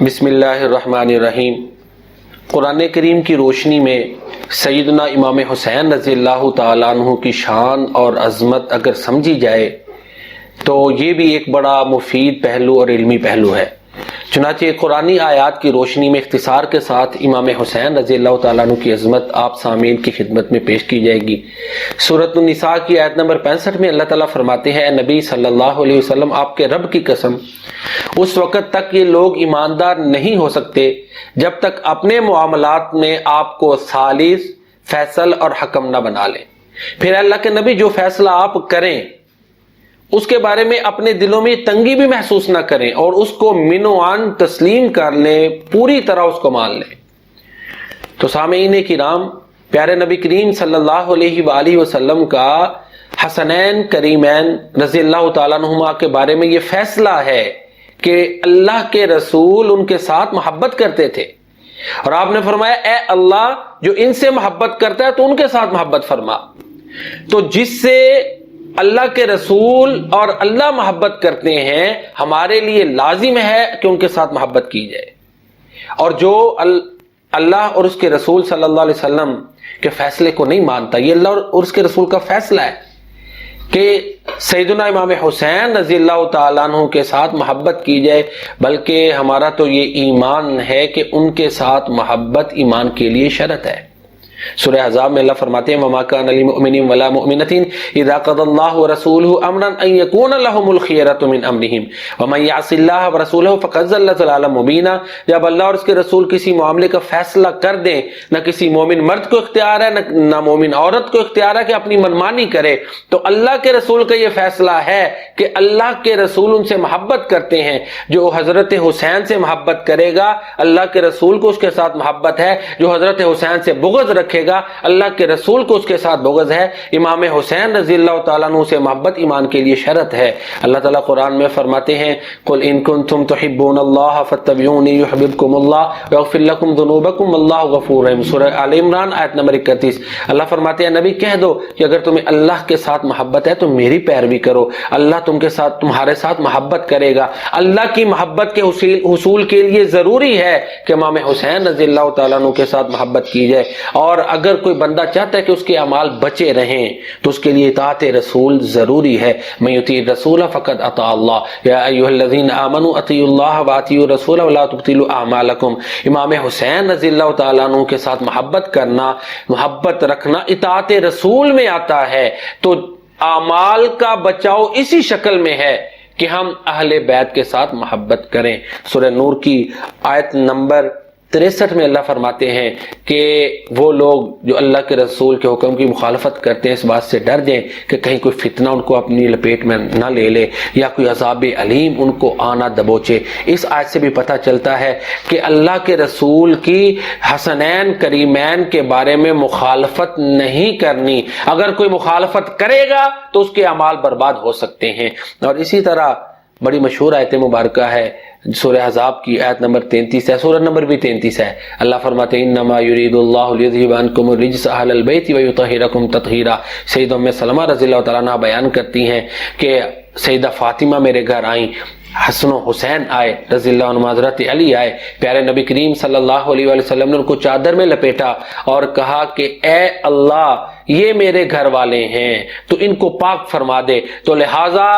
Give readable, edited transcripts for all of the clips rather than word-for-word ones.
بسم اللہ الرحمن الرحیم۔ قرآن کریم کی روشنی میں سیدنا امام حسین رضی اللہ تعالیٰ عنہ کی شان اور عظمت اگر سمجھی جائے تو یہ بھی ایک بڑا مفید پہلو اور علمی پہلو ہے۔ چنانچہ قرآنی آیات کی روشنی میں اختصار کے ساتھ امام حسین رضی اللہ تعالیٰ عنہ کی عظمت آپ سامعین کی خدمت میں پیش کی جائے گی۔ سورۃ النساء کی آیت نمبر 65 میں اللہ تعالیٰ فرماتے ہیں، اے نبی صلی اللہ علیہ وسلم، آپ کے رب کی قسم، اس وقت تک یہ لوگ ایماندار نہیں ہو سکتے جب تک اپنے معاملات میں آپ کو ثالث، فیصل اور حکم نہ بنا لیں۔ پھر اللہ کے نبی جو فیصلہ آپ کریں اس کے بارے میں اپنے دلوں میں تنگی بھی محسوس نہ کریں اور اس کو من و عن تسلیم کر لیں، پوری طرح اس کو مان لیں۔ تو سامعین کرام، پیارے نبی کریم صلی اللہ علیہ وآلہ وسلم کا حسنین کریمین رضی اللہ تعالیٰ عنہما کے بارے میں یہ فیصلہ ہے کہ اللہ کے رسول ان کے ساتھ محبت کرتے تھے، اور آپ نے فرمایا، اے اللہ، جو ان سے محبت کرتا ہے تو ان کے ساتھ محبت فرما۔ تو جس سے اللہ کے رسول اور اللہ محبت کرتے ہیں، ہمارے لیے لازم ہے کہ ان کے ساتھ محبت کی جائے، اور جو اللہ اور اس کے رسول صلی اللہ علیہ وسلم کے فیصلے کو نہیں مانتا، یہ اللہ اور اس کے رسول کا فیصلہ ہے کہ سیدنا امام حسین رضی اللہ تعالیٰ عنہ کے ساتھ محبت کی جائے، بلکہ ہمارا تو یہ ایمان ہے کہ ان کے ساتھ محبت ایمان کے لیے شرط ہے۔ سورہ احزاب میں اللہ فرماتے ہیں، وَمَا كَانَ لِمُؤْمِنٍ وَلَا مُؤْمِنَةٍ إِذَا قَضَى اللَّهُ وَرَسُولُهُ أَمْرًا أَن يَكُونَ لَهُمُ الْخِيَرَةُ مِنْ أَمْرِهِمْ وَمَن يَعْصِ اللَّهَ وَرَسُولَهُ فَقَدْ ضَلَّ ضَلَالًا مُبِينًا۔ جب اللہ اور اس کے رسول کسی معاملے کا فیصلہ کر دیں، نہ کسی مومن مرد کو اختیار ہے نہ مومن عورت کو اختیار ہے کہ اپنی منمانی کرے، تو اللہ کے رسول کا یہ فیصلہ ہے کہ اللہ کے رسول ان سے محبت کرتے ہیں۔ جو حضرت حسین سے محبت کرے گا، اللہ کے رسول کو اس کے ساتھ محبت ہے۔ جو حضرت حسین سے بغض رکھے گا، اللہ کے رسول کو اس کے ساتھ بغض ہے۔ امام حسین رضی اللہ تعالیٰ عنہ سے محبت ایمان کے لیے شرط ہے۔ اللہ تعالیٰ قرآن میں فرماتے ہیں، قُلْ إِن كُنتُمْ تُحِبُّونَ اللَّهَ فَاتَّبِعُونِي يُحْبِبْكُمُ اللَّهُ وَيَغْفِرْ لَكُمْ ذُنُوبَكُمْ وَاللَّهُ غَفُورٌ رحیم۔ سورہ آل عمران آیت نمبر 31۔ اللہ فرماتے ہیں، نبی کہہ دو کہ اگر تمہیں اللہ کے ساتھ محبت ہے تو میری پیروی کرو، اللہ تمہارے ساتھ محبت کرے گا۔ اللہ کی محبت کے حصول کے لیے ضروری ہے کہ امام حسین رضی اللہ تعالیٰ عنہ کے ساتھ محبت کی جائے، اور اگر کوئی بندہ چاہتا ہے کہ اس کے اعمال بچے رہیں تو اس کے لیے اطاعت رسول ضروری ہے۔ من یطیع الرسول فقد اطاع اللہ، یا ایھا الذین آمنوا اطیعوا اللہ واطیعوا الرسول ولا تبطلوا اعمالکم۔ امام حسین رضی اللہ تعالیٰ عنہ کے ساتھ محبت کرنا، محبت رکھنا اطاعت رسول میں آتا ہے۔ تو اعمال کا بچاؤ اسی شکل میں ہے کہ ہم اہل بیت کے ساتھ محبت کریں۔ سورہ نور کی آیت نمبر 63 میں اللہ فرماتے ہیں کہ وہ لوگ جو اللہ کے رسول کے حکم کی مخالفت کرتے ہیں، اس بات سے ڈر جائیں کہ کہیں کوئی فتنہ ان کو اپنی لپیٹ میں نہ لے لے یا کوئی عذاب علیم ان کو آنا دبوچے۔ اس آیت سے بھی پتہ چلتا ہے کہ اللہ کے رسول کی حسنین کریمین کے بارے میں مخالفت نہیں کرنی۔ اگر کوئی مخالفت کرے گا تو اس کے اعمال برباد ہو سکتے ہیں۔ اور اسی طرح بڑی مشہور آیت مبارکہ ہے، سورہ احزاب کی آیت نمبر 33 ہے، سورہ نمبر بھی 33 ہے۔ اللہ فرماتے ہیں، انما یرید اللہ لیذھب عنکم الرجس اہل البیت ویطہرکم تطہیرا۔ سیدہ ام سلمہ رضی اللہ تعالیٰ عنہ بیان کرتی ہیں کہ سیدہ فاطمہ میرے گھر آئیں، حسن و حسین آئے رضی اللہ عنہ، حضرت علی آئے، پیارے نبی کریم صلی اللہ علیہ وآلہ وسلم نے ان کو چادر میں لپیٹا اور کہا کہ اے اللہ، یہ میرے گھر والے ہیں تو ان کو پاک فرما دے۔ تو لہٰذا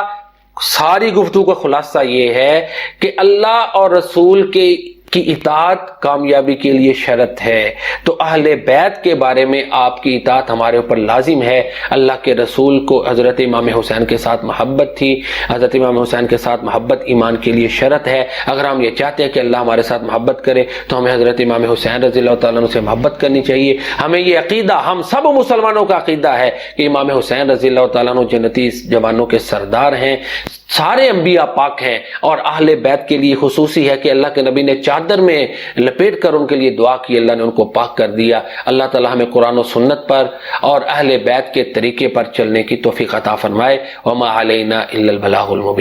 ساری گفتگو کا خلاصہ یہ ہے کہ اللہ اور رسول کی اطاعت کامیابی کے لیے شرط ہے۔ تو اہل بیت کے بارے میں آپ کی اطاعت ہمارے اوپر لازم ہے۔ اللہ کے رسول کو حضرت امام حسین کے ساتھ محبت تھی، حضرت امام حسین کے ساتھ محبت ایمان کے لیے شرط ہے۔ اگر ہم یہ چاہتے ہیں کہ اللہ ہمارے ساتھ محبت کرے تو ہمیں حضرت امام حسین رضی اللہ تعالیٰ عنہ سے محبت کرنی چاہیے۔ ہمیں یہ عقیدہ، ہم سب مسلمانوں کا عقیدہ ہے کہ امام حسین رضی اللہ تعالیٰ عنہ جنتی جوانوں کے سردار ہیں، سارے انبیاء پاک ہیں، اور اہل بیت کے لیے خصوصی ہے کہ اللہ کے نبی نے چادر میں لپیٹ کر ان کے لیے دعا کی، اللہ نے ان کو پاک کر دیا۔ اللہ تعالی ہمیں قرآن و سنت پر اور اہل بیت کے طریقے پر چلنے کی توفیق عطا فرمائے۔ وما علینا الا البلاغ المبین۔